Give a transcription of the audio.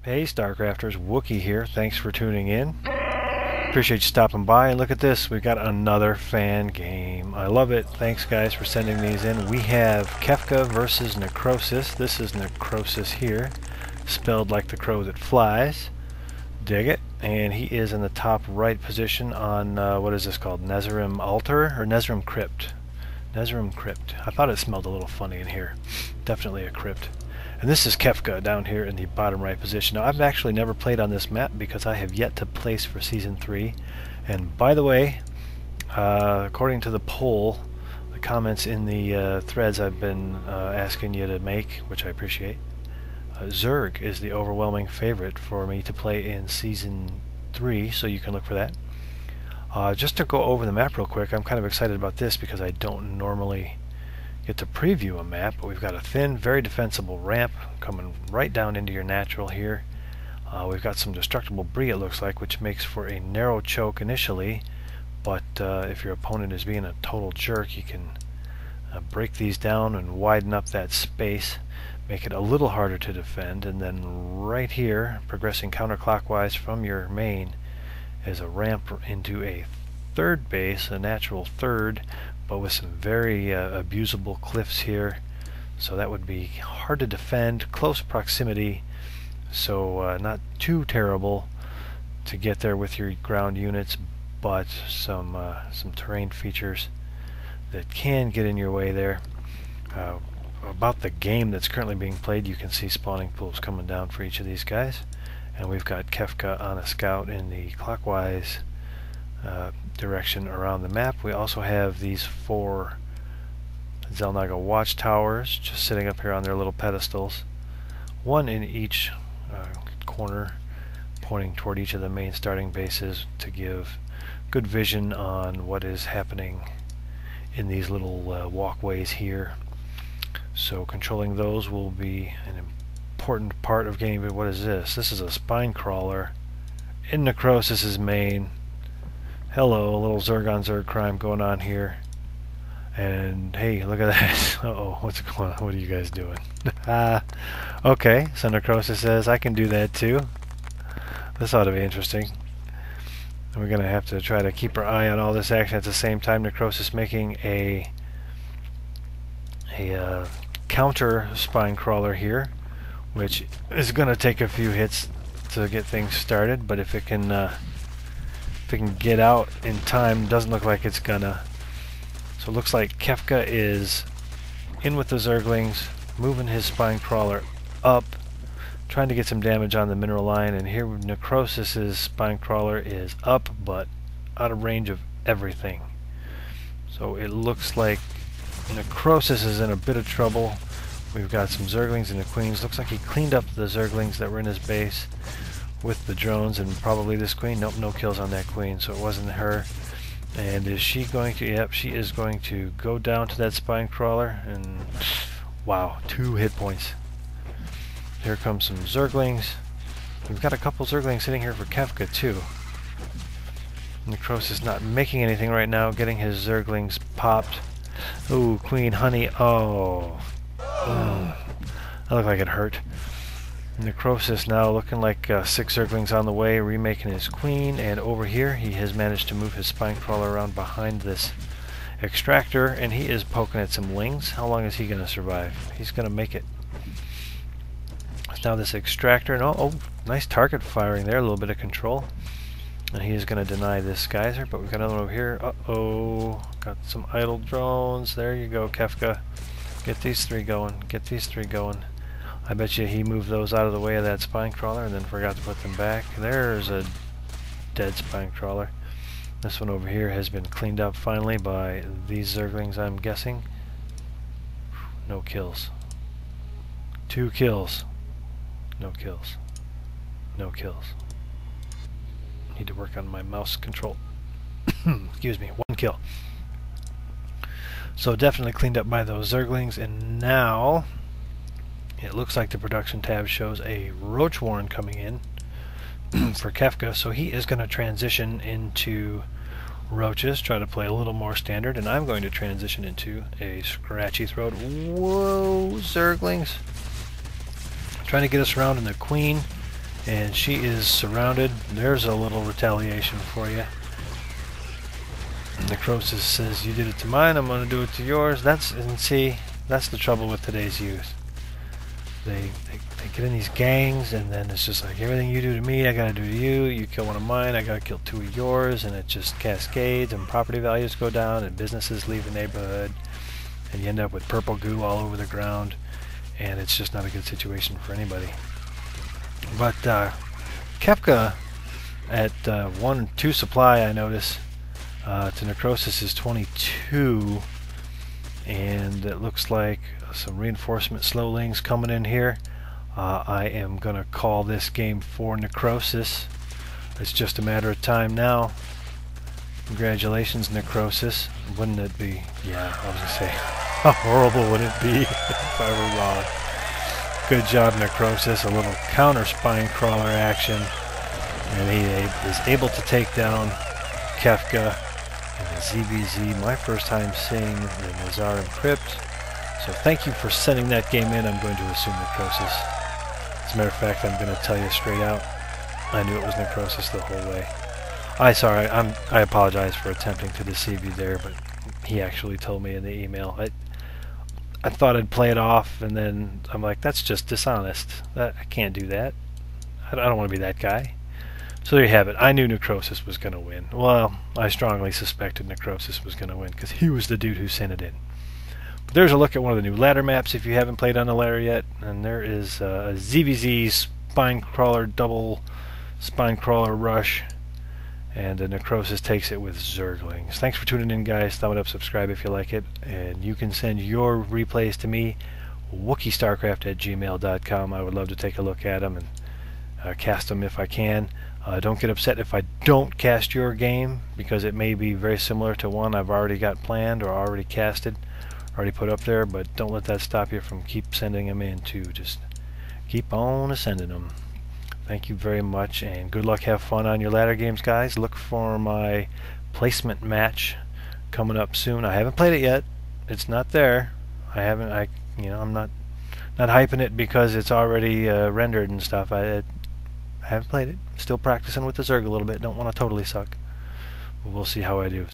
Hey Starcrafters, Wookie here. Thanks for tuning in. Appreciate you stopping by. And look at this, we've got another fan game. I love it. Thanks guys for sending these in. We have Kefka versus Necrowsis. This is Necrowsis here, spelled like the crow that flies. Dig it. And he is in the top right position on, what is this called? Nerazim Altar? Or Nerazim Crypt? Nerazim Crypt. I thought it smelled a little funny in here. Definitely a crypt. And this is Kefka down here in the bottom right position. Now I've actually never played on this map because I have yet to place for Season 3. And by the way, according to the poll, the comments in the threads I've been asking you to make, which I appreciate, Zerg is the overwhelming favorite for me to play in Season 3, so you can look for that. Just to go over the map real quick, I'm kind of excited about this because I don't normally get to preview a map, but we've got a thin, very defensible ramp coming right down into your natural here. We've got some destructible brie, it looks like, which makes for a narrow choke initially, but if your opponent is being a total jerk, you can break these down and widen up that space, make it a little harder to defend. And then right here, progressing counterclockwise from your main, is a ramp into a third base, a natural third, but with some very abusable cliffs here, so that would be hard to defend, close proximity, so not too terrible to get there with your ground units, but some terrain features that can get in your way there. About the game that's currently being played, you can see spawning pools coming down for each of these guys, and we've got Kefka on a scout in the clockwise direction around the map. We also have these 4 Xel'Naga watchtowers just sitting up here on their little pedestals, one in each corner pointing toward each of the main starting bases to give good vision on what is happening in these little walkways here. So controlling those will be an important part of getting. What is this? This is a spine crawler in Necrowsis' main. Hello, a little Zerg on Zerg crime going on here. And hey, look at that. Uh-oh, what's going on? What are you guys doing? Okay, so Necrowsis says, I can do that too. This ought to be interesting. And we're going to have to try to keep our eye on all this action at the same time. Necrowsis making a counter spine crawler here, which is going to take a few hits to get things started, but if it can get out in time, doesn't look like it's gonna. So it looks like Kefka is in with the Zerglings, moving his spine crawler up, trying to get some damage on the mineral line, and here Necrowsis' spine crawler is up but out of range of everything. So it looks like Necrowsis is in a bit of trouble. We've got some Zerglings and the Queens. Looks like he cleaned up the Zerglings that were in his base with the drones and probably this queen. Nope, no kills on that queen, so it wasn't her. And is she going to? Yep, she is going to go down to that spine crawler, and wow, 2 hit points. Here comes some Zerglings. We've got a couple Zerglings sitting here for Kefka too. Necrowsis not making anything right now, getting his Zerglings popped. Ooh, queen, honey, oh. That looked like it hurt. Necrowsis now looking like 6 Zerglings on the way, remaking his queen, and over here he has managed to move his spine crawler around behind this extractor, and he is poking at some lings. How long is he going to survive? He's going to make it. Now this extractor, and oh, nice target firing there, a little bit of control. And he is going to deny this geyser, but we've got another one over here. Uh-oh, got some idle drones. There you go, Kefka. Get these 3 going. Get these 3 going. I bet you he moved those out of the way of that spine crawler and then forgot to put them back. There's a dead spine crawler. This one over here has been cleaned up finally by these Zerglings, I'm guessing. No kills. 2 kills. No kills. No kills. Need to work on my mouse control. Excuse me. 1 kill. So definitely cleaned up by those Zerglings, and now it looks like the production tab shows a Roach Warren coming in for Kefka, so he is going to transition into roaches, try to play a little more standard, and I'm going to transition into a scratchy throat. Whoa, Zerglings! Trying to get us around, and the queen and she is surrounded. There's a little retaliation for you. Necrowsis says, you did it to mine, I'm going to do it to yours. And see, that's the trouble with today's youth. They get in these gangs, and then it's just like, everything you do to me, I gotta do to you. You kill one of mine, I gotta kill two of yours, and it just cascades, and property values go down, and businesses leave the neighborhood, and you end up with purple goo all over the ground, and it's just not a good situation for anybody. But Kefka at 1-2 supply, I notice, to Necrowsis is 22, and it looks like some reinforcement slowlings coming in here. I am going to call this game for Necrowsis. It's just a matter of time now. Congratulations, Necrowsis. Wouldn't it be? Yeah, I was going to say, how horrible would it be if I were wrong? Good job, Necrowsis. A little counter spine crawler action. And he is able to take down Kefka and the ZBZ. My first time seeing the Nerazim Crypt. So thank you for sending that game in. I'm going to assume Necrowsis. As a matter of fact, I'm going to tell you straight out, I knew it was Necrowsis the whole way. I apologize for attempting to deceive you there, but he actually told me in the email. I thought I'd play it off, and then I'm like, that's just dishonest. I can't do that. I don't want to be that guy. So there you have it. I knew Necrowsis was going to win. Well, I strongly suspected Necrowsis was going to win, because he was the dude who sent it in. But there's a look at one of the new ladder maps if you haven't played on the ladder yet. And there is a ZVZ spine crawler, double spine crawler rush. And Necrowsis takes it with Zerglings. Thanks for tuning in, guys. Thumb it up, subscribe if you like it. And you can send your replays to me, WookieStarcraft@gmail.com. I would love to take a look at them and cast them if I can. Don't get upset if I don't cast your game, because it may be very similar to one I've already got planned or already casted, already put up there. But don't let that stop you from keep sending them in too. Just keep on sending them. Thank you very much, and good luck. Have fun on your ladder games, guys. Look for my placement match coming up soon. I haven't played it yet. It's not there. I'm not hyping it because it's already rendered and stuff. I haven't played it. Still practicing with the Zerg a little bit. Don't want to totally suck. But we'll see how I do.